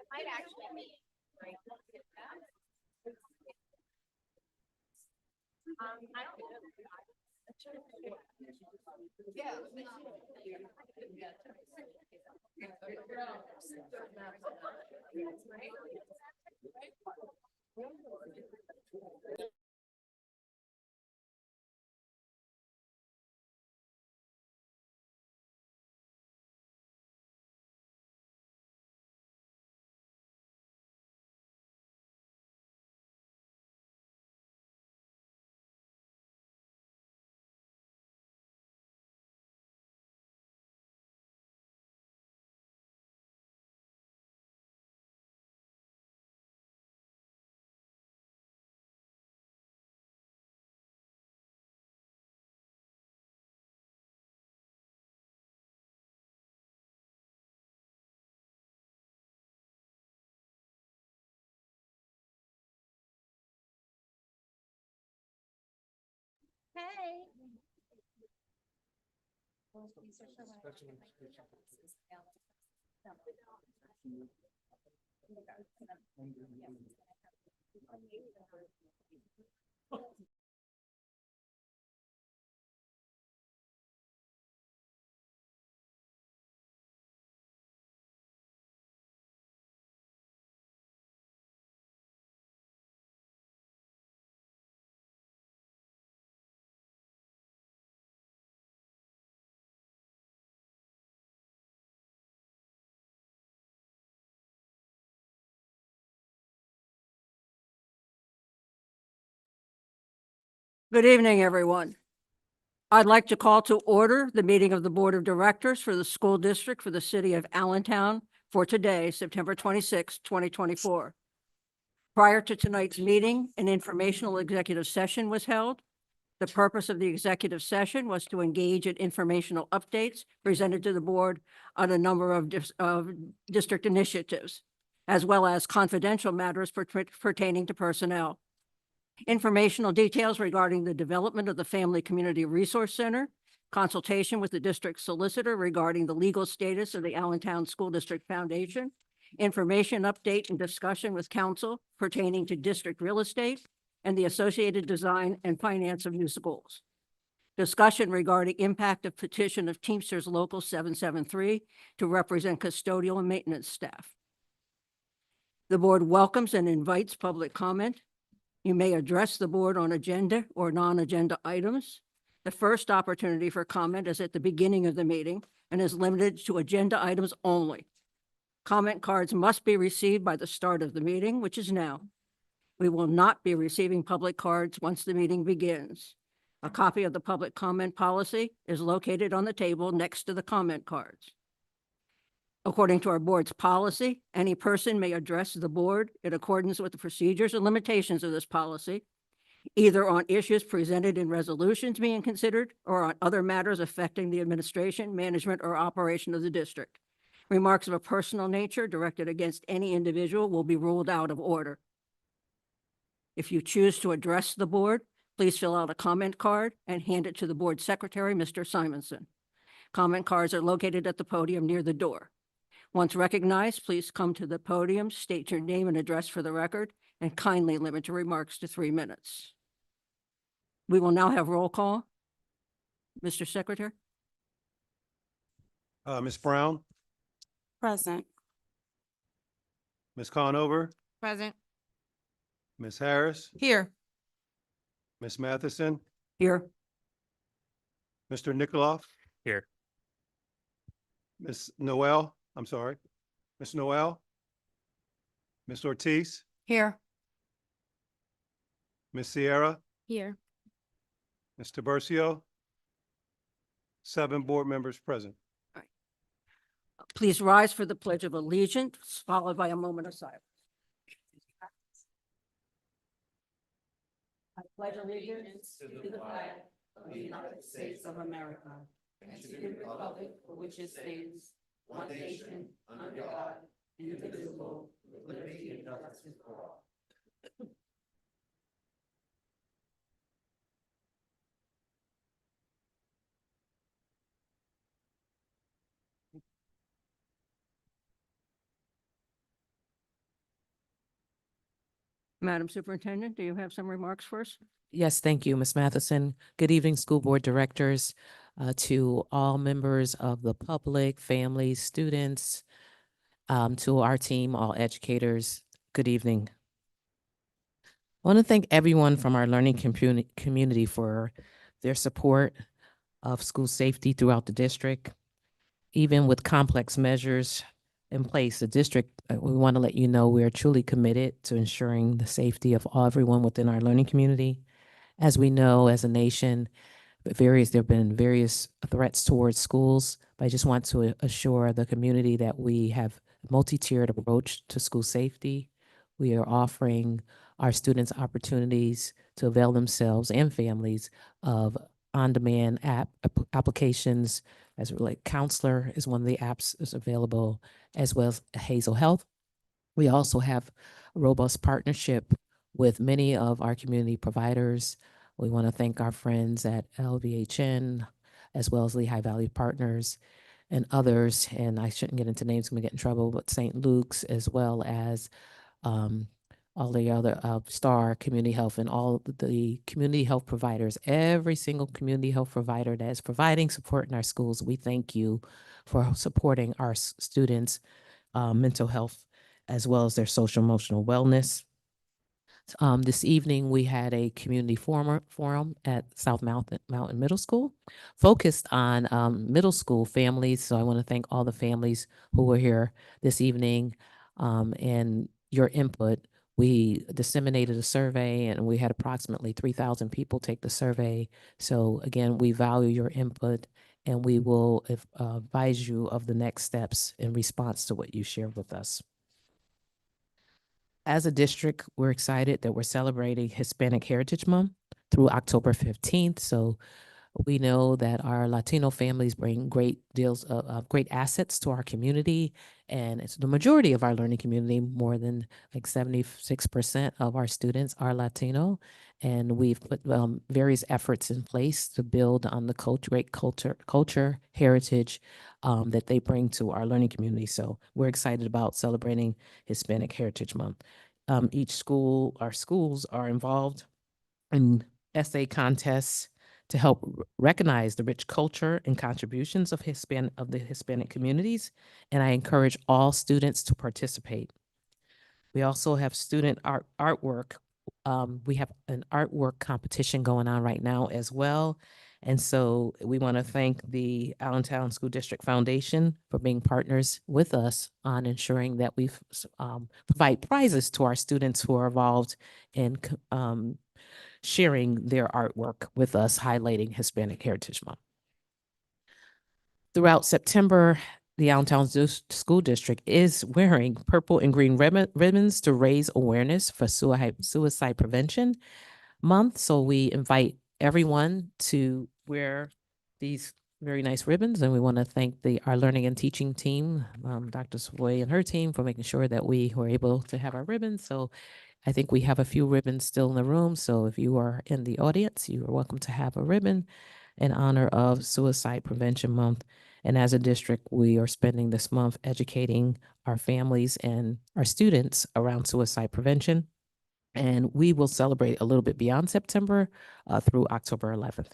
Might actually be. I don't know. Hey. Good evening, everyone. I'd like to call to order the meeting of the Board of Directors for the School District for the City of Allentown for today, September 26, 2024. Prior to tonight's meeting, an informational executive session was held. The purpose of the executive session was to engage in informational updates presented to the board on a number of district initiatives, as well as confidential matters pertaining to personnel. Informational details regarding the development of the Family Community Resource Center, consultation with the district solicitor regarding the legal status of the Allentown School District Foundation, information update and discussion with council pertaining to district real estate and the associated design and finance of new schools. Discussion regarding impact of petition of Teamsters Local 773 to represent custodial and maintenance staff. The board welcomes and invites public comment. You may address the board on agenda or non-agenda items. The first opportunity for comment is at the beginning of the meeting and is limited to agenda items only. Comment cards must be received by the start of the meeting, which is now. We will not be receiving public cards once the meeting begins. A copy of the public comment policy is located on the table next to the comment cards. According to our board's policy, any person may address the board in accordance with the procedures and limitations of this policy, either on issues presented in resolutions being considered or on other matters affecting the administration, management, or operation of the district. Remarks of a personal nature directed against any individual will be ruled out of order. If you choose to address the board, please fill out a comment card and hand it to the board secretary, Mr. Simonson. Comment cards are located at the podium near the door. Once recognized, please come to the podium, state your name and address for the record, and kindly limit your remarks to 3 minutes. We will now have roll call. Mr. Secretary? Ms. Brown, Present. Ms. Conover, Present. Ms. Harris, Here. Ms. Matheson, Here. Mr. Nikoloff. Here. Ms. Noel, Ms. Noel, Ms. Ortiz, Here. Ms. Sierra, Here. Ms. Tiburcio. 7 board members present. Please rise for the Pledge of Allegiance, followed by a moment of silence. I pledge allegiance to the flag of the United States of America and to the republic for which it stands, one nation, under God, indivisible, with liberty and justice for all. Madam Superintendent, do you have some remarks for us? Yes, thank you, Ms. Matheson. Good evening, school board directors, to all members of the public, families, students, to our team, all educators. Good evening. I want to thank everyone from our learning community for their support of school safety throughout the district. Even with complex measures in place, the district, we want to let you know we are truly committed to ensuring the safety of everyone within our learning community. As we know, as a nation, there have been various threats towards schools, but I just want to assure the community that we have a multi-tiered approach to school safety. We are offering our students opportunities to avail themselves and families of on-demand applications, as like Counselor is one of the apps that's available, as well as Hazel Health. We also have a robust partnership with many of our community providers. We want to thank our friends at LVHN, as well as Lehigh Valley Partners and others. And I shouldn't get into names, I'm gonna get in trouble, but St. Luke's, as well as all the other Star Community Health and all the community health providers, every single community health provider that is providing support in our schools. We thank you for supporting our students' mental health as well as their social emotional wellness. This evening, we had a community forum at South Mountain Middle School focused on middle school families. So I want to thank all the families who were here this evening and your input. We disseminated a survey and we had approximately 3,000 people take the survey. So again, we value your input and we will advise you of the next steps in response to what you shared with us. As a district, we're excited that we're celebrating Hispanic Heritage Month through October 15th. So we know that our Latino families bring great deals of great assets to our community. And it's the majority of our learning community, more than like 76% of our students are Latino. And we've put various efforts in place to build on the great culture, heritage that they bring to our learning community. So we're excited about celebrating Hispanic Heritage Month. Our schools are involved in essay contests to help recognize the rich culture and contributions of the Hispanic communities, and I encourage all students to participate. We also have student artwork. We have an artwork competition going on right now as well. And so we want to thank the Allentown School District Foundation for being partners with us on ensuring that we provide prizes to our students who are involved in sharing their artwork with us, highlighting Hispanic Heritage Month. Throughout September, the Allentown School District is wearing purple and green ribbons to raise awareness for suicide prevention month. So we invite everyone to wear these very nice ribbons, and we want to thank our learning and teaching team, Dr. Savoy and her team, for making sure that we were able to have our ribbons. So I think we have a few ribbons still in the room. So if you are in the audience, you are welcome to have a ribbon in honor of Suicide Prevention Month. And as a district, we are spending this month educating our families and our students around suicide prevention. And we will celebrate a little bit beyond September through October 11th.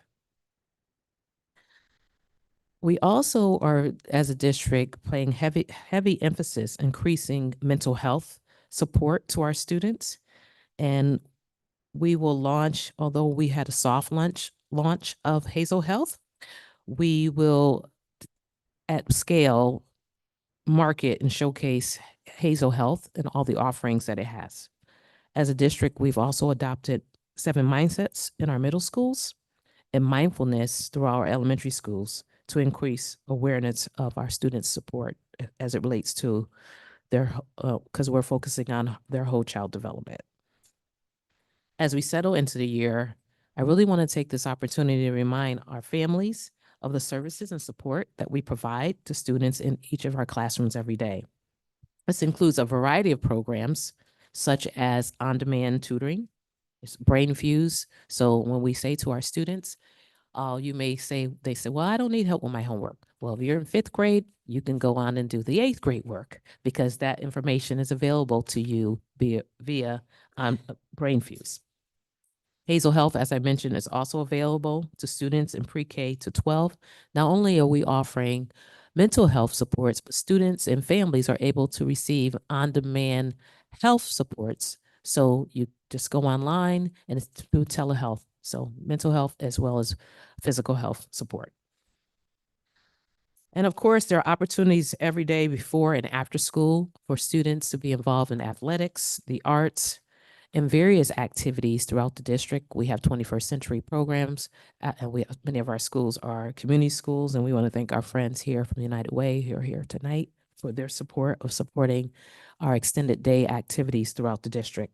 We also are, as a district, playing heavy emphasis, increasing mental health support to our students. And we will launch, although we had a soft launch of Hazel Health, we will at scale market and showcase Hazel Health and all the offerings that it has. As a district, we've also adopted 7 mindsets in our middle schools and mindfulness through our elementary schools to increase awareness of our students' support as it relates to their, because we're focusing on their whole child development. As we settle into the year, I really want to take this opportunity to remind our families of the services and support that we provide to students in each of our classrooms every day. This includes a variety of programs such as on-demand tutoring, Brain Fuse. So when we say to our students, You may say, they say, well, I don't need help with my homework. Well, if you're in 5th grade, you can go on and do the 8th grade work because that information is available to you via BrainFuse. Hazel Health, as I mentioned, is also available to students in pre-K to 12. Not only are we offering mental health supports, but students and families are able to receive on-demand health supports. So you just go online and it's through telehealth. So mental health as well as physical health support. And of course, there are opportunities every day before and after school for students to be involved in athletics, the arts, and various activities throughout the district. We have 21st century programs, and many of our schools are community schools, and we want to thank our friends here from the United Way who are here tonight for their support of supporting our extended day activities throughout the district.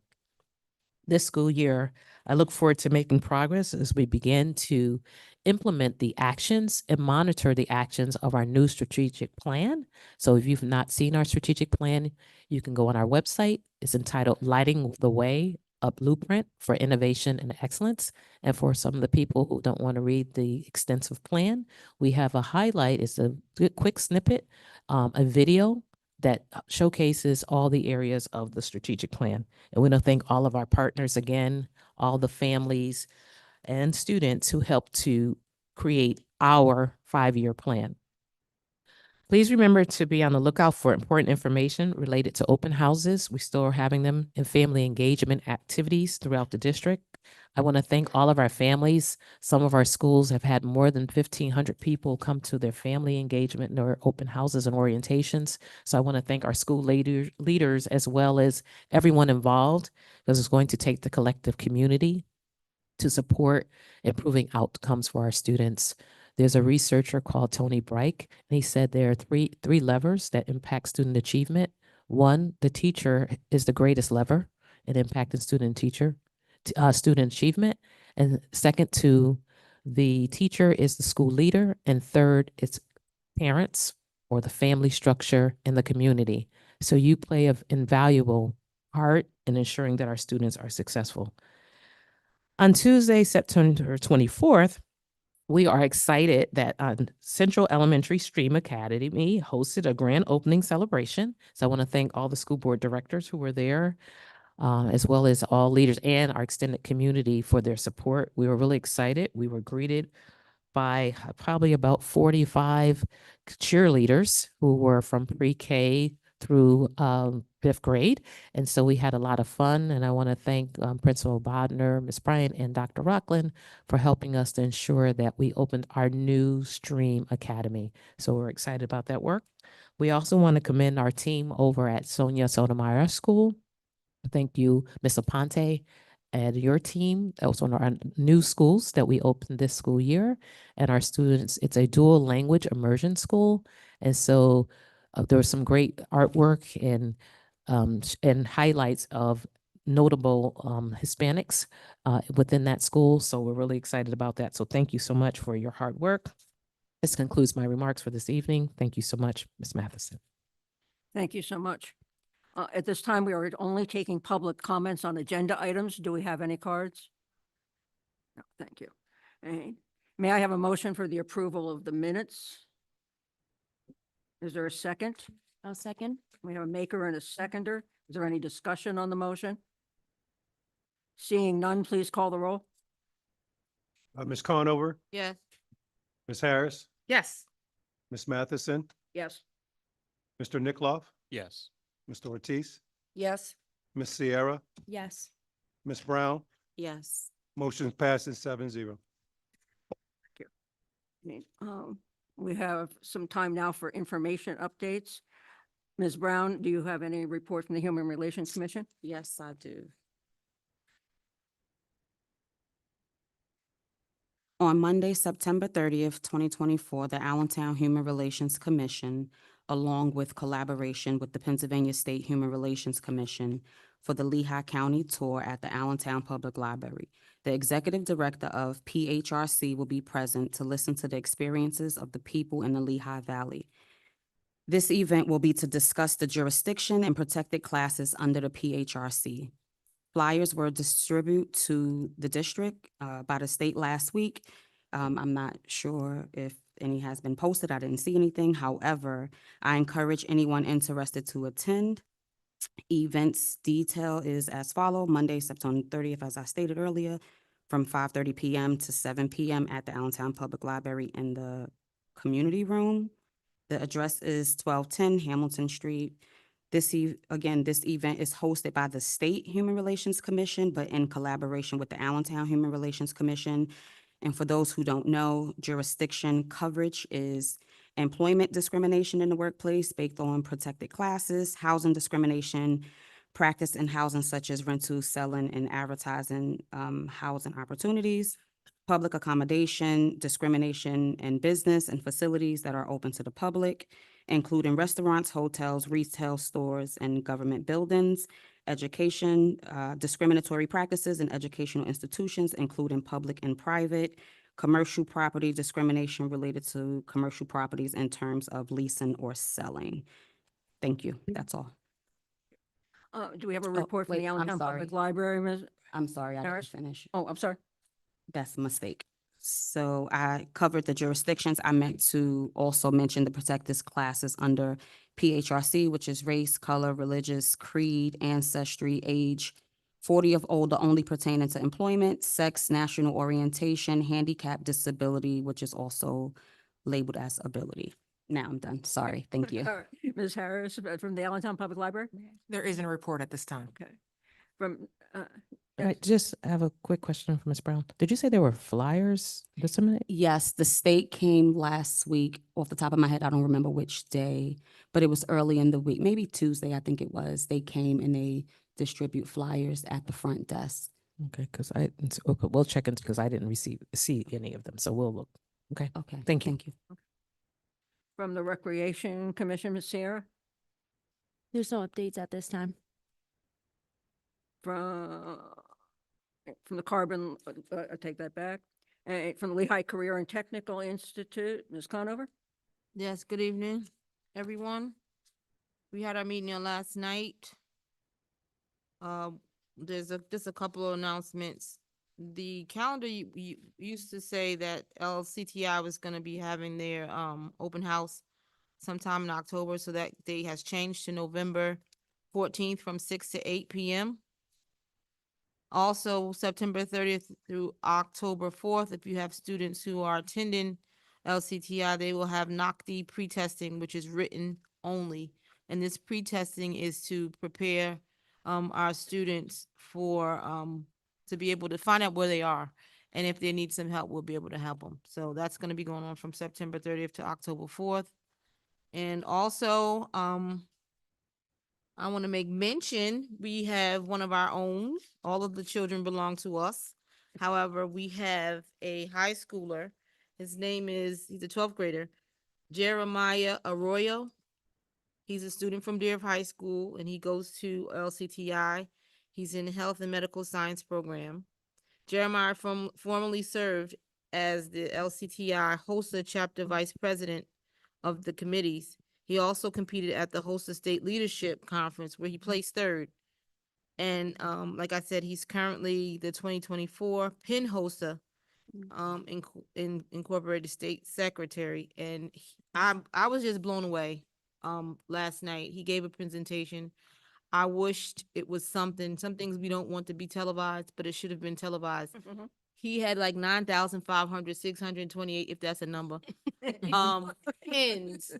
This school year, I look forward to making progress as we begin to implement the actions and monitor the actions of our new strategic plan. So if you've not seen our strategic plan, you can go on our website. It's entitled Lighting the Way, a Blueprint for Innovation and Excellence. And for some of the people who don't want to read the extensive plan, we have a highlight. It's a quick snippet, a video that showcases all the areas of the strategic plan. And we want to thank all of our partners again, all the families and students who helped to create our 5-year plan. Please remember to be on the lookout for important information related to open houses. We still are having them in family engagement activities throughout the district. I want to thank all of our families. Some of our schools have had more than 1,500 people come to their family engagement and their open houses and orientations. So I want to thank our school leaders as well as everyone involved, because it's going to take the collective community to support improving outcomes for our students. There's a researcher called Tony Bright, and he said there are three levers that impact student achievement. One, the teacher is the greatest lever in impacting student achievement. And second to the teacher is the school leader. And third, it's parents or the family structure in the community. So you play an invaluable part in ensuring that our students are successful. On Tuesday, September 24th, we are excited that Central Elementary Stream Academy hosted a grand opening celebration. So I want to thank all the school board directors who were there, as well as all leaders and our extended community for their support. We were really excited. We were greeted by probably about 45 cheerleaders who were from pre-K through 5th grade. And so we had a lot of fun. And I want to thank Principal Bodner, Ms. Bryant, and Dr. Rockland for helping us to ensure that we opened our new Stream Academy. So we're excited about that work. We also want to commend our team over at Sonia Sotomayor School. Thank you, Ms. Aponte, and your team. That was one of our new schools that we opened this school year. And our students, it's a dual language immersion school. And so there was some great artwork and highlights of notable Hispanics within that school. So we're really excited about that. So thank you so much for your hard work. This concludes my remarks for this evening. Thank you so much, Ms. Matheson. Thank you so much. At this time, we are only taking public comments on agenda items. Do we have any cards? No, thank you. And may I have a motion for the approval of the minutes? Is there a second? I'll second. We have a maker and a seconder. Is there any discussion on the motion? Seeing none, please call the roll. Ms. Conover, Yes. Ms. Harris, Yes. Ms. Matheson, Yes. Mr. Nickloff, Yes. Mr. Ortiz, Yes. Ms. Sierra, Yes. Ms. Brown. Yes. Motion passes 7-0. We have some time now for information updates. Ms. Brown, do you have any report from the Human Relations Commission? Yes, I do. On Monday, September 30th, 2024, the Allentown Human Relations Commission, along with collaboration with the Pennsylvania State Human Relations Commission for the Lehigh County tour at the Allentown Public Library. The executive director of PHRC will be present to listen to the experiences of the people in the Lehigh Valley. This event will be to discuss the jurisdiction and protected classes under the PHRC. Flyers were distributed to the district by the state last week, I'm not sure if any has been posted. I didn't see anything. However, I encourage anyone interested to attend. Events detail is as follow: Monday, September 30th, as I stated earlier, from 5:30 PM to 7 PM at the Allentown Public Library in the community room. The address is 1210 Hamilton Street. This event is hosted by the State Human Relations Commission, but in collaboration with the Allentown Human Relations Commission. And for those who don't know, jurisdiction coverage is employment discrimination in the workplace based on protected classes, housing discrimination, practice in housing such as rental, selling, and advertising housing opportunities, public accommodation, discrimination in business and facilities that are open to the public, including restaurants, hotels, retail stores, and government buildings, education, discriminatory practices in educational institutions, including public and private, commercial property discrimination related to commercial properties in terms of leasing or selling. Thank you. That's all. Do we have a report from wait, the I'm Allentown Public sorry. Library, Ms.? I'm sorry, I didn't Harris? finish. Oh, I'm sorry. That's a mistake. So I covered the jurisdictions. I meant to also mention the protected classes under PHRC, which is race, color, religious, creed, ancestry, age, 40 of older only pertaining to employment, sex, national orientation, handicap, disability, which is also labeled as ability. Now I'm done. Sorry. Thank you. All right. Ms. Harris, from the Allentown Public Library? There isn't a report at this time. Okay. From, I just have a quick question for Ms. Brown. Did you say there were flyers disseminated? Yes, the state came last week. Off the top of my head, I don't remember which day, but it was early in the week, maybe Tuesday, I think it was. They came and they distribute flyers at the front desk. Okay, because okay, we'll check into, because I didn't see any of them, so we'll look. Okay, Okay. Thank you. Thank you. from the Recreation Commission, Ms. Sierra? There's no updates at this time. From the Carbon, I take that back. From the Lehigh Career and Technical Institute, Ms. Conover? Yes, good evening, everyone. We had our meeting on last night. There's just a couple of announcements. The calendar used to say that LCTI was gonna be having their open house sometime in October, so that date has changed to November 14th from 6 to 8 PM. Also, September 30th through October 4th, if you have students who are attending LCTI, they will have NOCD pre-testing, which is written only. And this pre-testing is to prepare our students for to be able to find out where they are. And if they need some help, we'll be able to help them. So that's going to be going on from September 30th to October 4th. And also, I want to make mention, we have one of our own. All of the children belong to us. However, we have a high schooler. He's a 12th grader, Jeremiah Arroyo. He's a student from Deer High School, and he goes to LCTI. He's in the Health and Medical Science program. Jeremiah formerly served as the LCTI HOSA chapter vice president of the committees. He also competed at the HOSA State Leadership Conference, where he placed third. And like I said, he's currently the 2024 Penn HOSA Incorporated State Secretary. And I was just blown away last night. He gave a presentation. I wished it was some things we don't want to be televised, but it should have been televised. He had like 628, if that's a number, pins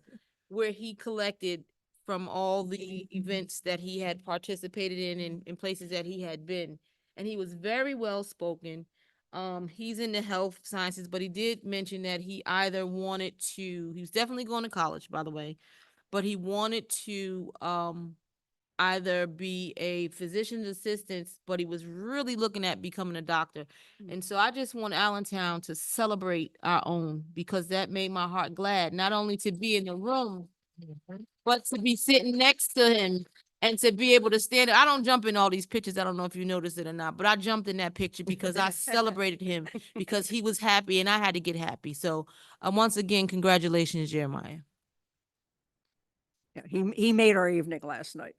where he collected from all the events that he had participated in places that he had been. And he was very well spoken. He's in the health sciences, but he did mention that he either wanted to, he was definitely going to college, by the way, but he wanted to either be a physician's assistant, but he was really looking at becoming a doctor. And so I just want Allentown to celebrate our own, because that made my heart glad, not only to be in the room, but to be sitting next to him and to be able to stand. I don't jump in all these pictures. I don't know if you noticed it or not, but I jumped in that picture because I celebrated him because he was happy and I had to get happy. So once again, congratulations, Jeremiah. Yeah, he made our evening last night.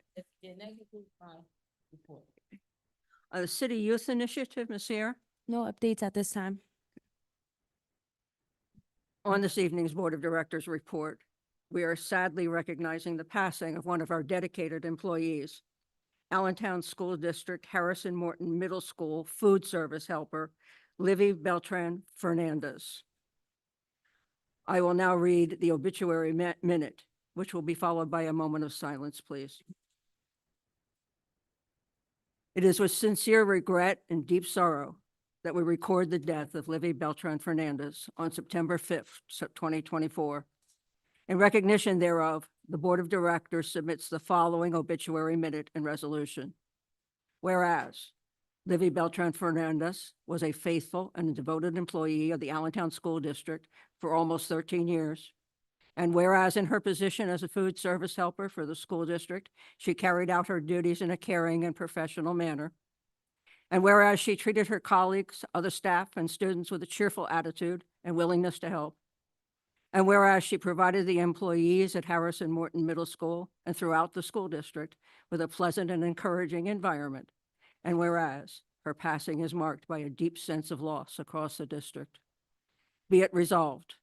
The City Youth Initiative, Ms. Sierra? No updates at this time. On this evening's Board of Directors report, we are sadly recognizing the passing of one of our dedicated employees, Allentown School District Harrison Morton Middle School food service helper, Livy Beltran Fernandez. I will now read the obituary minute, which will be followed by a moment of silence, please. It is with sincere regret and deep sorrow that we record the death of Livy Beltran Fernandez on September 5th, 2024. In recognition thereof, the Board of Directors submits the following obituary minute and resolution. Whereas Livy Beltran Fernandez was a faithful and devoted employee of the Allentown School District for almost 13 years. And whereas in her position as a food service helper for the school district, she carried out her duties in a caring and professional manner. And whereas she treated her colleagues, other staff, and students with a cheerful attitude and willingness to help. And whereas she provided the employees at Harrison Morton Middle School and throughout the school district with a pleasant and encouraging environment. And whereas her passing is marked by a deep sense of loss across the district. Be it resolved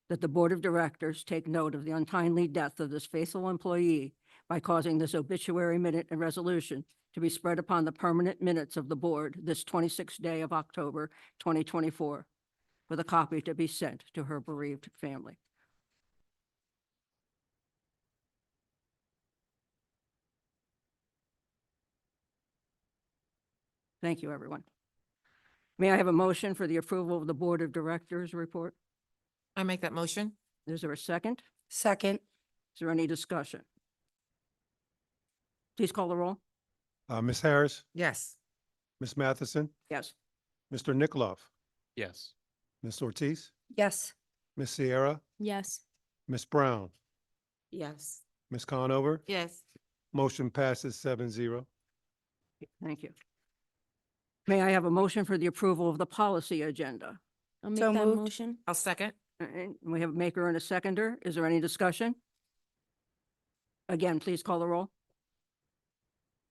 that the Board of Directors take note of the untimely death of this faithful employee by causing this obituary minute and resolution to be spread upon the permanent minutes of the board this 26th day of October, 2024, with a copy to be sent to her bereaved family. Thank you, everyone. May I have a motion for the approval of the Board of Directors report? I make that motion. Is there a second? Second. Is there any discussion? Please call the roll. Ms. Harris, Yes. Ms. Matheson, Yes. Mr. Nikolov, Yes. Ms. Ortiz, Yes. Ms. Sierra, Yes. Ms. Brown, Yes. Ms. Conover. Yes. Motion passes 7-0. Thank you. May I have a motion for the approval of the policy agenda? I'll make So that moved. motion. I'll second. All right, we have a maker and a seconder. Is there any discussion? Again, please call the roll.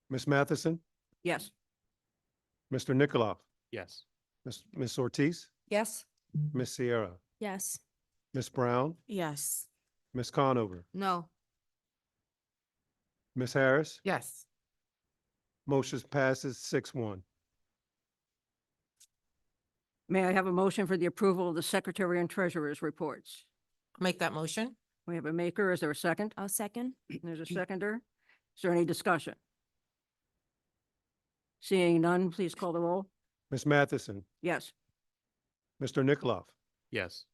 Ms. Matheson, Yes. Mr. Nikolov, Yes. Ms. Ortiz, Yes. Ms. Sierra, Yes. Ms. Brown, Yes. Ms. Conover, No. Ms. Harris. Yes. Motion passes 6-1. May I have a motion for the approval of the secretary and treasurer's reports? I'll make that motion. We have a maker. Is there a second? I'll second. There's a seconder. Is there any discussion? Seeing none, please call the roll. Ms. Matheson, Yes. Mr. Nikolov, Yes.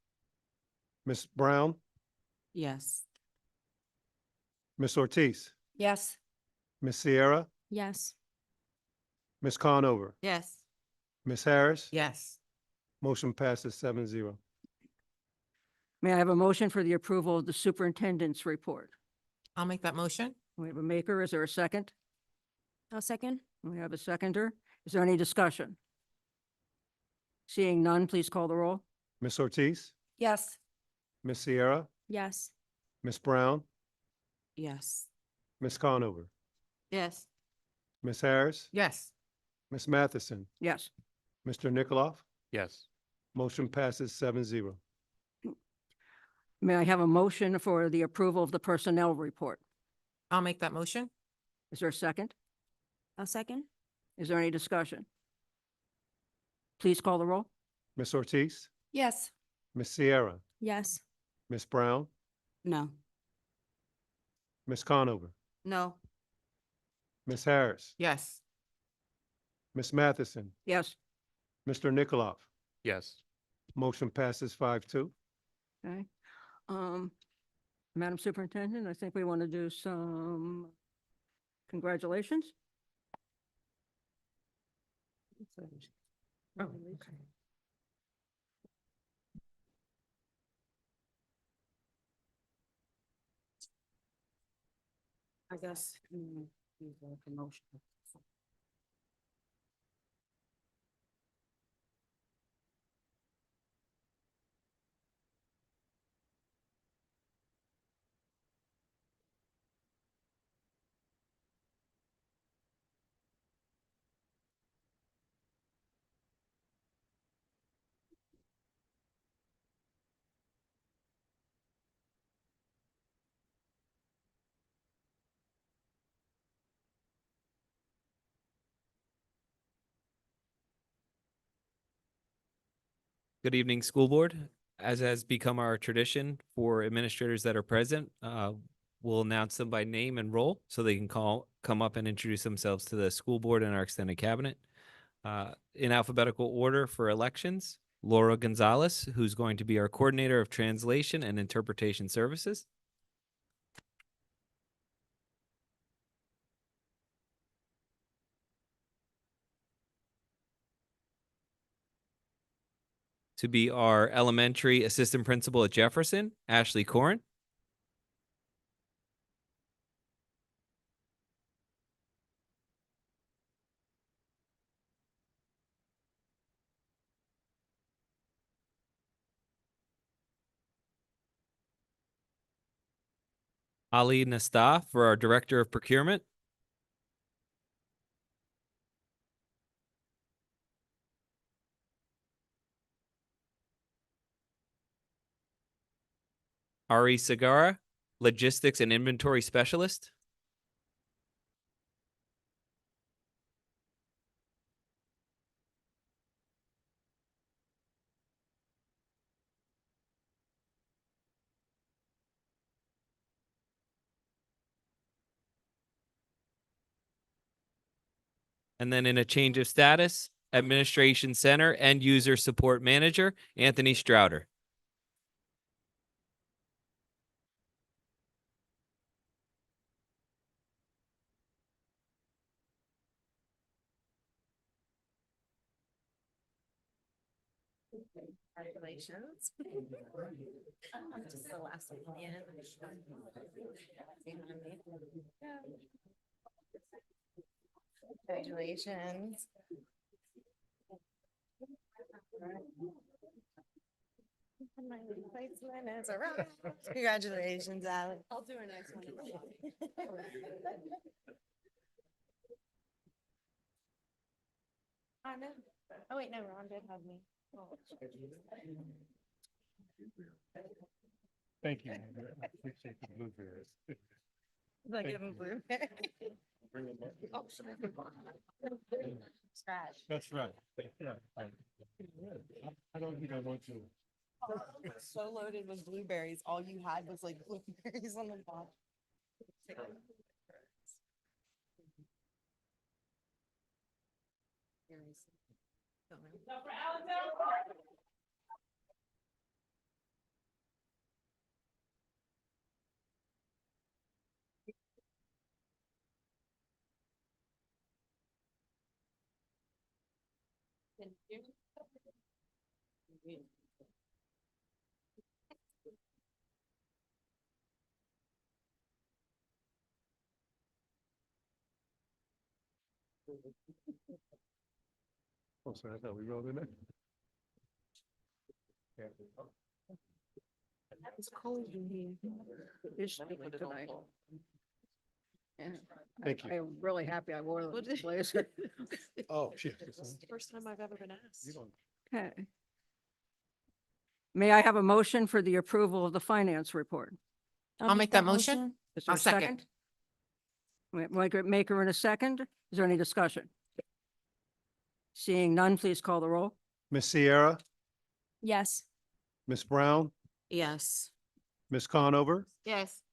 Ms. Brown, Yes. Ms. Ortiz, Yes. Ms. Sierra, Yes. Ms. Conover, Yes. Ms. Harris. Yes. Motion passes 7-0. May I have a motion for the approval of the superintendent's report? I'll make that motion. We have a maker. Is there a second? I'll second. We have a seconder. Is there any discussion? Seeing none, please call the roll. Ms. Ortiz, Yes. Ms. Sierra, Yes. Ms. Brown, Yes. Ms. Conover, Yes. Ms. Harris, Yes. Ms. Matheson, Yes. Mr. Nikolov. Yes. Motion passes 7-0. May I have a motion for the approval of the personnel report? I'll make that motion. Is there a second? I'll second. Is there any discussion? Please call the roll. Ms. Ortiz, Yes. Ms. Sierra, Yes. Ms. Brown, No. Ms. Conover, No. Ms. Harris, Yes. Ms. Matheson, Yes. Mr. Nikolov. Yes. Motion passes 5-2. Okay. Madam Superintendent, I think we want to do some congratulations. Oh, okay. I guess. Promotion. Good evening, school board. As has become our tradition for administrators that are present, we'll announce them by name and role so they can come up and introduce themselves to the school board and our extended cabinet. In alphabetical order for elections, Laura Gonzalez, who's going to be our coordinator of translation and interpretation services. To be our elementary assistant principal at Jefferson, Ashley Corrin. Ali Nastah for our director of procurement. Ari Sagara, logistics and inventory specialist. And then in a change of status, administration center and user support manager, Anthony Strouder. Congratulations. I'm just the last one. Congratulations. My replacement is around. Congratulations, Alex. I'll do a nice one. I know. Oh, wait, no, Ron did have me. Oh. Thank you. I appreciate the blueberries. Like give him blue. Bring them up. Scratch. That's right. I don't think I want to. So loaded with blueberries, all you had was like blueberries on the bottom. Oh, sorry, I thought we rolled in it. It's cold in here. It's chilly tonight. And Thank you. I'm really happy I wore What this did- blazer. Oh, shit. This is the first time I've ever been asked. You don't- Okay. May I have a motion for the approval of the finance report? I'll make that motion. Is there I'll a second. Maker in a second. Is there any discussion? Seeing none, please call the roll. Miss Sierra, Yes. Miss Brown, Yes. Miss Conover, Yes.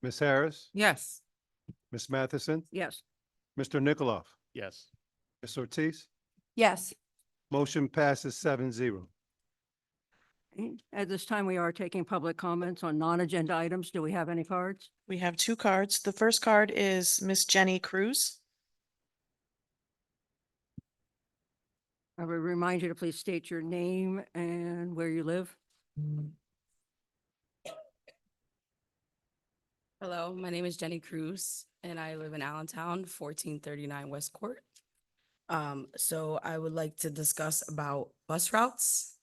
Miss Harris, Yes. Miss Matheson, Yes. Mr. Nikolov, Yes. Miss Ortiz. Yes. Motion passes 7-0. At this time, we are taking public comments on non-agenda items. Do we have any cards? We have two cards. The first card is Miss Jenny Cruz. I would remind you to please state your name and where you live. Hello, my name is Jenny Cruz and I live in Allentown, 1439 West Court. So I would like to discuss about bus routes.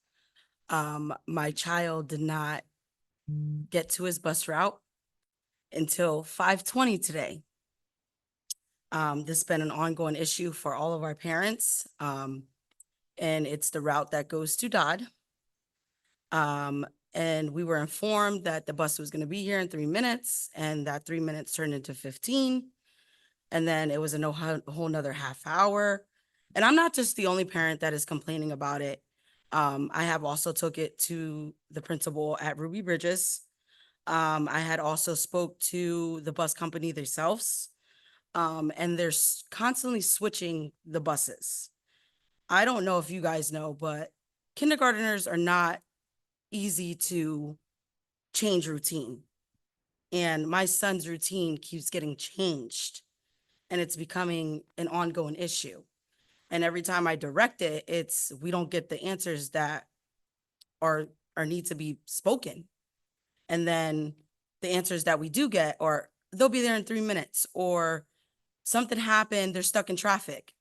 My child did not get to his bus route until 5:20 today. This has been an ongoing issue for all of our parents. And it's the route that goes to Dodd. And we were informed that the bus was going to be here in 3 minutes and that 3 minutes turned into 15. And then it was whole nother half hour. And I'm not just the only parent that is complaining about it. I have also took it to the principal at Ruby Bridges. I had also spoke to the bus company themselves. And they're constantly switching the buses. I don't know if you guys know, but kindergarteners are not easy to change routine. And my son's routine keeps getting changed and it's becoming an ongoing issue. And every time I direct it, we don't get the answers that are need to be spoken. And then the answers that we do get are they'll be there in 3 minutes, or something happened, they're stuck in traffic.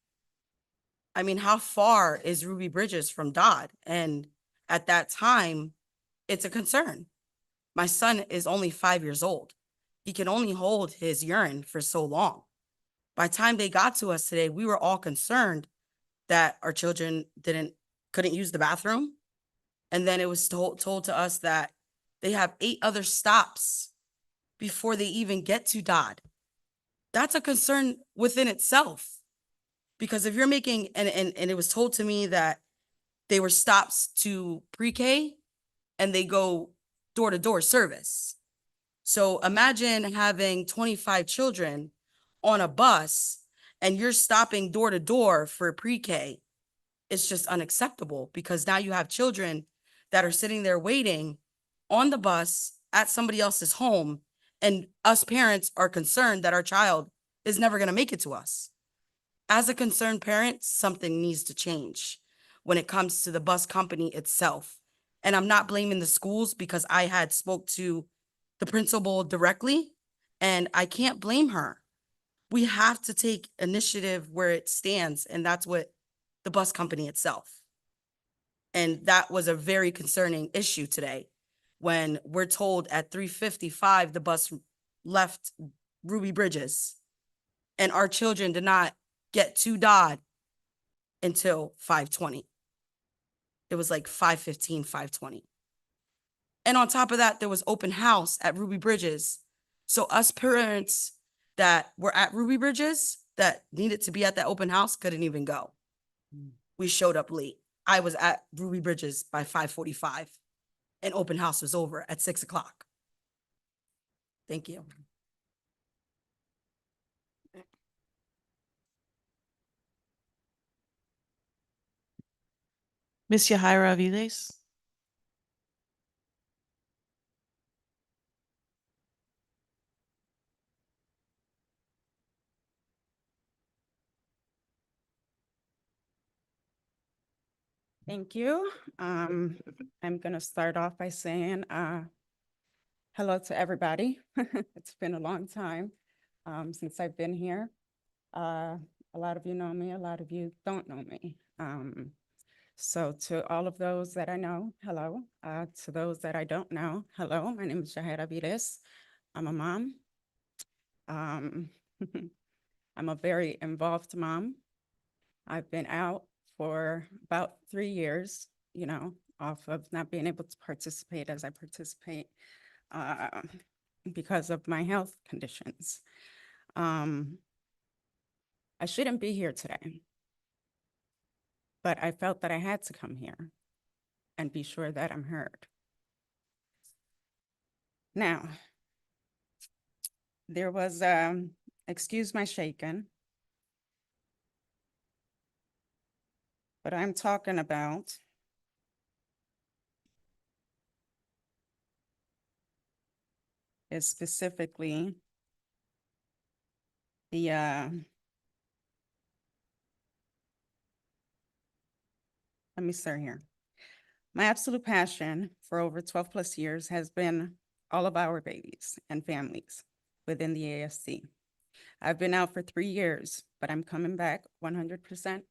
I mean, how far is Ruby Bridges from Dodd? And at that time, it's a concern. My son is only 5 years old. He can only hold his urine for so long. By the time they got to us today, we were all concerned that our children couldn't use the bathroom. And then it was told to us that they have 8 other stops before they even get to Dodd. That's a concern within itself. Because if you're making, and it was told to me that they were stops to pre-K and they go door-to-door service. So imagine having 25 children on a bus and you're stopping door to door for pre-K. It's just unacceptable because now you have children that are sitting there waiting on the bus at somebody else's home, and us parents are concerned that our child is never going to make it to us. As a concerned parent, something needs to change when it comes to the bus company itself. And I'm not blaming the schools because I had spoke to the principal directly and I can't blame her. We have to take initiative where it stands, and that's what the bus company itself. And that was a very concerning issue today when we're told at 3:55 the bus left Ruby Bridges and our children did not get to Dodd until 5:20. It was like 5:15, 5:20. And on top of that, there was open house at Ruby Bridges. So us parents that were at Ruby Bridges that needed to be at that open house couldn't even go. We showed up late. I was at Ruby Bridges by 5:45 and open house was over at 6 o'clock. Thank you. Ms. Yahaira Aviles. Thank you. I'm gonna start off by saying hello to everybody. It's been a long time since I've been here. A lot of you know me, a lot of you don't know me. So to all of those that I know, hello. To those that I don't know, hello. My name is Yahaira Aviles. I'm a mom. I'm a very involved mom. I've been out for about 3 years, off of not being able to participate as I participate because of my health conditions. I shouldn't be here today, but I felt that I had to come here and be sure that I'm heard. Now, there was, excuse my shaking, but I'm talking about is specifically the, let me start here. My absolute passion for over 12 plus years has been all of our babies and families within the ASD. I've been out for 3 years, but I'm coming back 100%.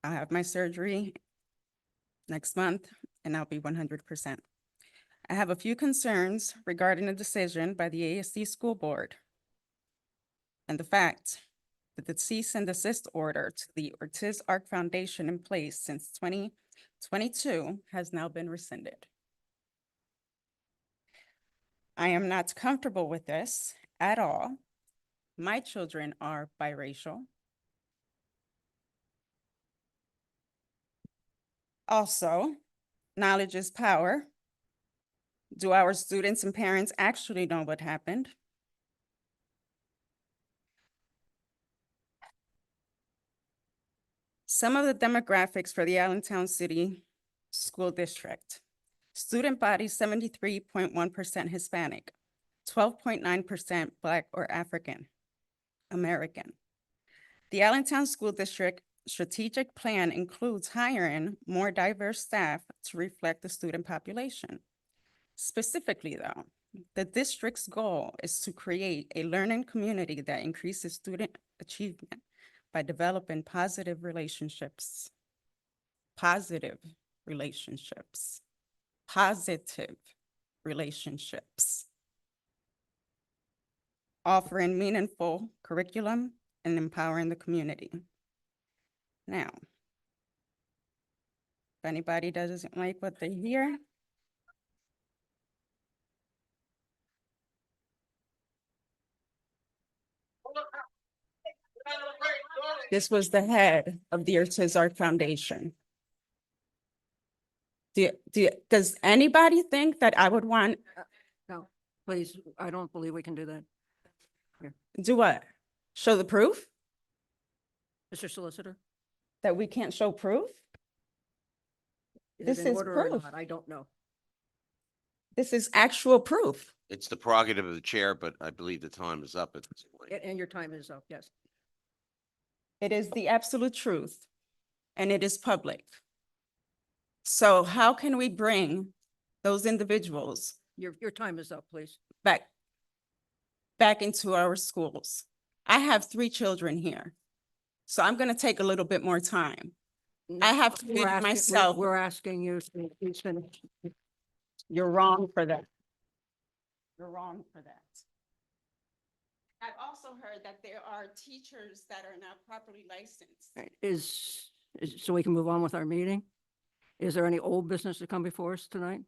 I'll have my surgery next month and I'll be 100%. I have a few concerns regarding a decision by the ASD school board and the fact that the cease and desist order to the Ortiz Arc Foundation in place since 2022 has now been rescinded. I am not comfortable with this at all. My children are biracial. Also, knowledge is power. Do our students and parents actually know what happened? Some of the demographics for the Allentown City School District. Student body 73.1% Hispanic, 12.9% Black or African American. The Allentown School District strategic plan includes hiring more diverse staff to reflect the student population. Specifically though, the district's goal is to create a learning community that increases student achievement by developing positive relationships, positive relationships, offering meaningful curriculum and empowering the community. Now, if anybody doesn't like what they hear, this was the head of the Ortiz Art Foundation. Does anybody think that I would want, No, please, I don't believe we can do that. do what? Show the proof? Mr. Solicitor? That we can't show proof? Is This it in is order or proof. not? I don't know. This is actual proof. It's the prerogative of the chair, but I believe the time is up at this point. And your time is up, yes. It is the absolute truth, and it is public. So how can we bring those individuals Your time is up, please. back into our schools? I have 3 children here, so I'm gonna take a little bit more time. I have to We're feed asking- myself. We're asking you to please finish. You're wrong for that. You're wrong for that. I've also heard that there are teachers that are not properly licensed. Right, so we can move on with our meeting? Is there any old business to come before us tonight?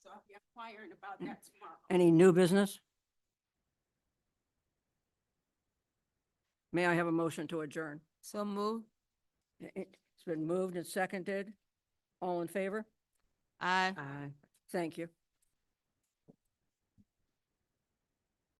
So I'll be inquiring about that tomorrow. Any new business? May I have a motion to adjourn? So move. It's been moved and seconded. All in favor? Aye. Aye. Thank you.